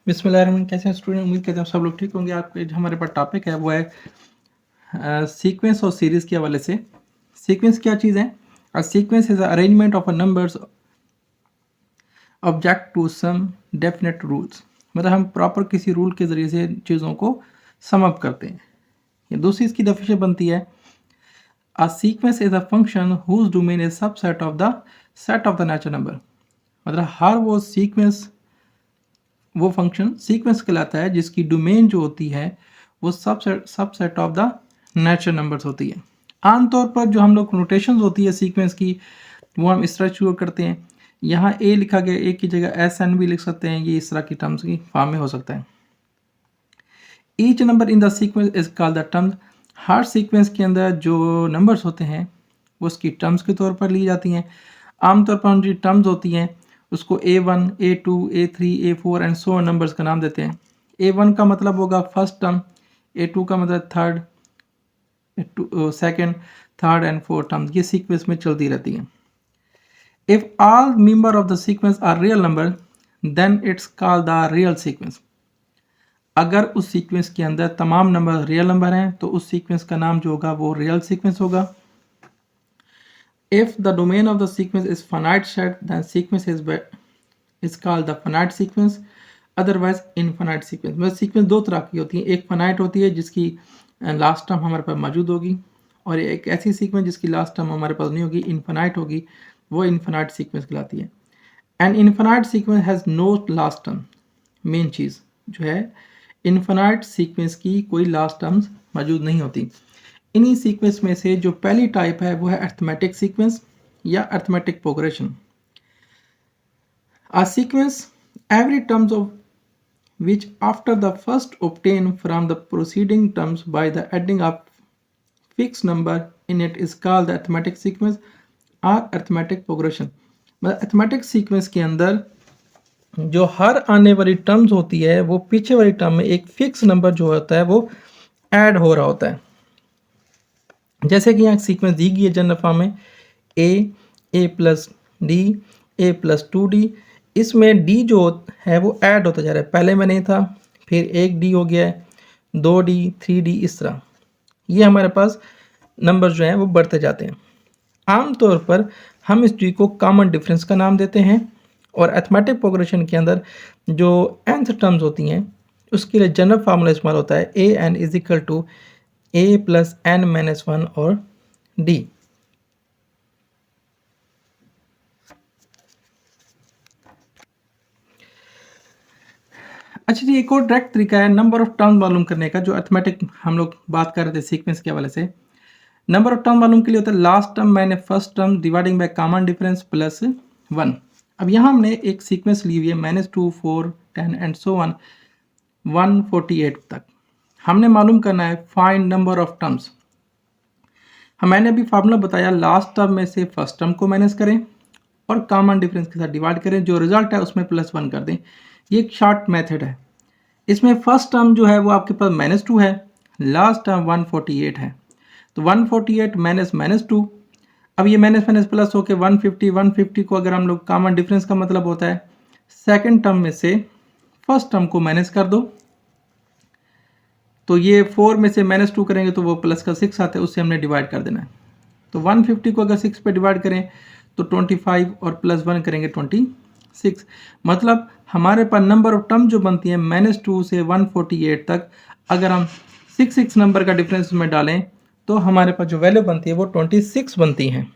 बिस्मिल्लाहिर्रहमानिर्रहीम। कैसे हैं स्टूडेंट? उम्मीद करते हैं सब लोग ठीक होंगे। आपके जो हमारे पास टॉपिक है वो है सीक्वेंस और सीरीज के हवाले से। सीक्वेंस क्या चीज़ है? A sequence is arrangement of a numbers object to some definite rules. मतलब हम प्रॉपर किसी रूल के ज़रिए से चीज़ों को सम अप करते हैं। ये दूसरी इसकी डेफिनेशन बनती है, a sequence is a function whose domain is subset of the set of the natural number. मतलब हर वो सीक्वेंस, वो फंक्शन सीक्वेंस कहलाता है जिसकी डोमेन जो होती है वो subset of the natural numbers होती है। आमतौर पर जो हम लोग नोटेशंस होती है सीक्वेंस की, वो हम इस तरह शुरू करते हैं। यहाँ ए लिखा गया, ए की जगह एस एन भी लिख सकते हैं। ये इस तरह की टर्म्स की फॉर्म में हो सकता है। Each number in the sequence is called the terms. Her sequence के अंदर जो नंबर्स होते हैं वो उसकी टर्म्स के तौर पर ली जाती हैं। आमतौर पर जो टर्म्स होती हैं उसको A1, A2, A3, A4 and so numbers का नाम देते हैं। A1 का मतलब होगा फर्स्ट टर्म, A2 का मतलब third, second, third and fourth terms. ये सीक्वेंस में चलती रहती हैं। If all member of the sequence are real number then it's called the real sequence. अगर उस सीक्वेंस के अंदर तमाम नंबर रियल नंबर हैं तो उस सीक्वेंस का नाम जो होगा वो रियल सीक्वेंस होगा। If the domain of the sequence is finite set then sequence is called the finite sequence, otherwise infinite sequence. मतलब सीक्वेंस दो तरह की होती है, एक फाइनाइट होती है जिसकी लास्ट टर्म हमारे पास मौजूद होगी, और एक ऐसी सीक्वेंस जिसकी लास्ट टर्म हमारे पास नहीं होगी, इनफाइनाइट होगी, वो इनफाइनाइट सीक्वेंस कहलाती है। And infinite sequence has no last term. Main चीज़ जो है, इनफाइनाइट सीक्वेंस की कोई लास्ट टर्म्स मौजूद नहीं होती। इन्हीं सीक्वेंस में से जो पहली टाइप है वो है अर्थमेटिक सीक्वेंस या arithmetic progression. A sequence every terms of which after the first obtained from the preceding terms by the adding of fixed number in it is called the arithmetic sequence or arithmetic progression। मतलब arithmetic sequence के अंदर जो हर आने वाली terms होती है वो पीछे वाली टर्म में एक फिक्स नंबर जो होता है वो ऐड हो रहा होता है। जैसे कि यहाँ सीक्वेंस दी गई है जनरल फॉर्म में, ए plus d, a plus 2d। इसमें डी जो है वो ऐड होता जा रहा है, पहले में नहीं था, फिर एक डी हो गया है, 2d, 3d, इस तरह ये हमारे पास नंबर जो हैं वो बढ़ते जाते हैं। आमतौर पर हम इस डी को कॉमन डिफरेंस का नाम देते हैं। और अर्थमेटिक प्रोग्रेशन के अंदर जो nth टर्म्स होती हैं उसके लिए जनरल फार्मूला इस्तेमाल होता है, a n is equal to a plus n minus 1 और डी। अच्छा जी, एक और डायरेक्ट तरीका है नंबर ऑफ टर्म मालूम करने का, जो अर्थमेटिक हम लोग बात कर रहे थे सीक्वेंस के हवाले से। नंबर ऑफ टर्म मालूम के लिए होता है last term minus first term dividing by common difference plus 1। अब यहाँ हमने एक सीक्वेंस ली हुई है -2, 4, 10 एंड सो ऑन 148 तक। हमने मालूम करना है फाइंड नंबर ऑफ टर्म्स। मैंने अभी फार्मूला बताया, लास्ट टर्म में से फर्स्ट टर्म को माइनस करें और कॉमन डिफरेंस के साथ डिवाइड करें, जो रिजल्ट है उसमें +1 कर दें। ये एक शॉर्ट मेथड है। इसमें फर्स्ट टर्म जो है वो आपके पास -2 है, लास्ट टर्म 148 है, तो 148 माइनस -2। अब ये माइनस माइनस प्लस होकर 150 को अगर हम लोग कॉमन डिफरेंस का मतलब होता है सेकंड टर्म में से फर्स्ट टर्म को माइनस कर दो, तो ये 4 में से -2 करेंगे तो वो प्लस का 6 आता है, उससे हमने डिवाइड कर देना है। तो 150 को अगर 6 पे डिवाइड करें तो 25 और +1 करेंगे 26। मतलब हमारे पास नंबर ऑफ टर्म जो बनती है -2 से 148 तक, अगर हम 6 नंबर का डिफरेंस में डालें तो हमारे पास जो वैल्यू बनती है वो 26 बनती हैं।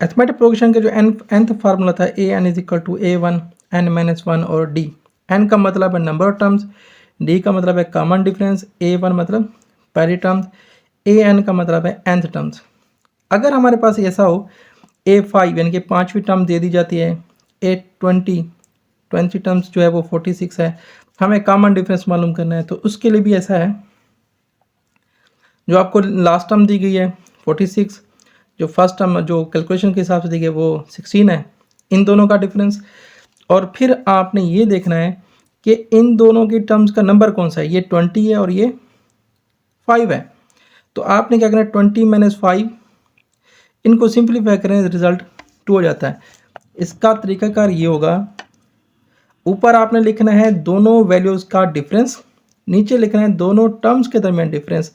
अर्थमेटिक प्रोग्रेशन का जो nth फार्मूला था, a n is equal to A1 n minus 1 और डी। n का मतलब है नंबर ऑफ टर्म्स, डी का मतलब है कॉमन डिफरेंस, A1 मतलब पहली टर्म्स, an का मतलब है nth टर्म्स। अगर हमारे पास ऐसा हो A5 यानी कि पाँचवीं टर्म दे दी जाती है, A20 टर्म्स जो है वो 46 है, हमें कॉमन डिफरेंस मालूम करना है, तो उसके लिए भी ऐसा है। जो आपको लास्ट टर्म दी गई है 46, जो फर्स्ट टर्म जो कैलकुलेशन के हिसाब से दी गई है वो 16 है, इन दोनों का डिफरेंस। और फिर आपने ये देखना है कि इन दोनों की टर्म्स का नंबर कौन सा है, ये 20 है और ये 5 है। तो आपने क्या करना है, 20 माइनस 5, इनको सिंप्लीफाई करें, रिजल्ट 2 हो जाता है। इसका तरीकाकार ये होगा, ऊपर आपने लिखना है दोनों वैल्यूज़ का डिफरेंस, नीचे लिखना है दोनों टर्म्स के दरमियान डिफरेंस।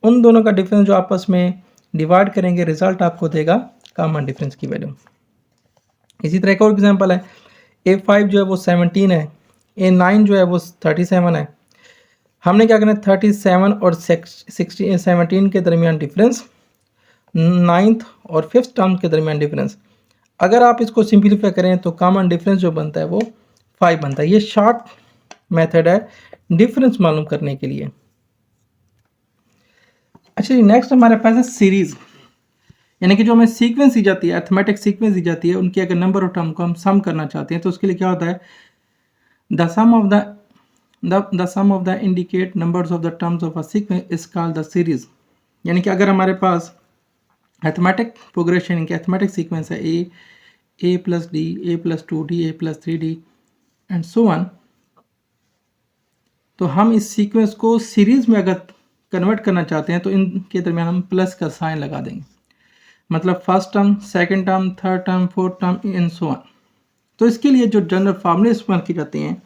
उन दोनों का डिफरेंस जो आपस में डिवाइड करेंगे रिजल्ट आपको देगा कॉमन डिफरेंस की वैल्यू। इसी तरह एक और एग्जांपल है, A5 जो है वो 17 है, A9 जो है वो 37 है। हमने क्या करना है 37 और 17 के दरमियान डिफरेंस, 9th और 5th टर्म के दरमियान डिफरेंस। अगर आप इसको सिंप्लीफाई करें तो कॉमन डिफरेंस जो बनता है वो 5 बनता है। ये शॉर्ट मेथड है डिफरेंस मालूम करने के लिए। अच्छा जी, नेक्स्ट हमारे पास है सीरीज, यानी कि जो हमें सीक्वेंस दी जाती है, अर्थमेटिक सीक्वेंस दी जाती है, उनकी अगर नंबर ऑफ टर्म को हम सम करना चाहते हैं तो उसके लिए क्या होता है, the sum of the indicate numbers of the terms of a sequence is called the series. यानी कि अगर हमारे पास अर्थमेटिक प्रोग्रेशन के अर्थमेटिक सीक्वेंस है a plus d, a plus 2d, a plus 3d and so on, तो हम इस सीक्वेंस को सीरीज में अगर कन्वर्ट करना चाहते हैं तो इनके दरमियान हम प्लस का साइन लगा देंगे, मतलब first term, second term, third term, fourth term and so on. तो इसके लिए जो जनरल फार्मूले इस्तेमाल किए जाते हैं,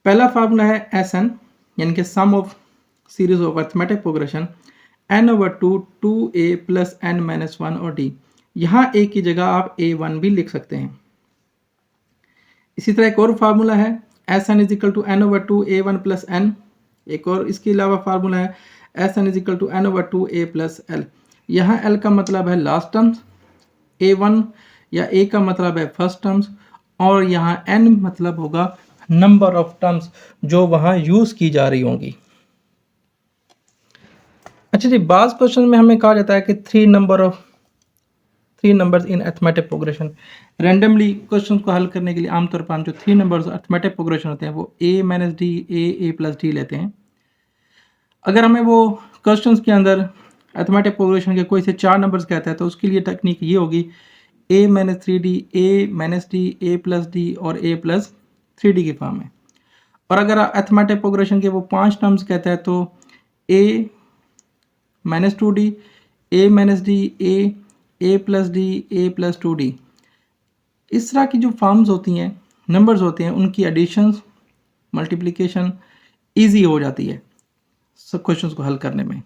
पहला फार्मूला है SN, यानी कि sum of series of arithmetic progression n/2 2a plus n minus 1 और d। यहाँ a की जगह आप a1 भी लिख सकते हैं। इसी तरह एक और फार्मूला है SN is equal to n/2 a1 plus n। एक और इसके अलावा फार्मूला है SN is equal to n/2 a plus l। यहाँ l का मतलब है लास्ट टर्म्स, a1 या a का मतलब है फर्स्ट टर्म्स, और यहाँ n मतलब होगा नंबर ऑफ टर्म्स जो वहाँ यूज़ की जा रही होंगी। अच्छा जी, बाज़ क्वेश्चन में हमें कहा जाता है कि three numbers in arithmetic progression. Randomly question को हल करने के लिए आमतौर पर हम जो 3 नंबर्स अर्थमेटिक प्रोग्रेशन होते हैं वो a minus D, a plus D लेते हैं। अगर हमें वो क्वेश्चन के अंदर अर्थमेटिक प्रोग्रेशन के कोई से 4 नंबर्स कहता है तो उसके लिए टेक्निक ये होगी a minus 3d, a minus D, a plus D और a प्लस 3d की फॉर्म में। और अगर अर्थमेटिक प्रोग्रेशन के वो 5 टर्म्स कहता है तो a minus 2d, a minus D, a plus D, a plus 2d। इस तरह की जो फॉर्म्स होती हैं, नंबर्स होते हैं, उनकी एडिशंस, मल्टीप्लिकेशन ईजी हो जाती है सब क्वेश्चंस को हल करने में।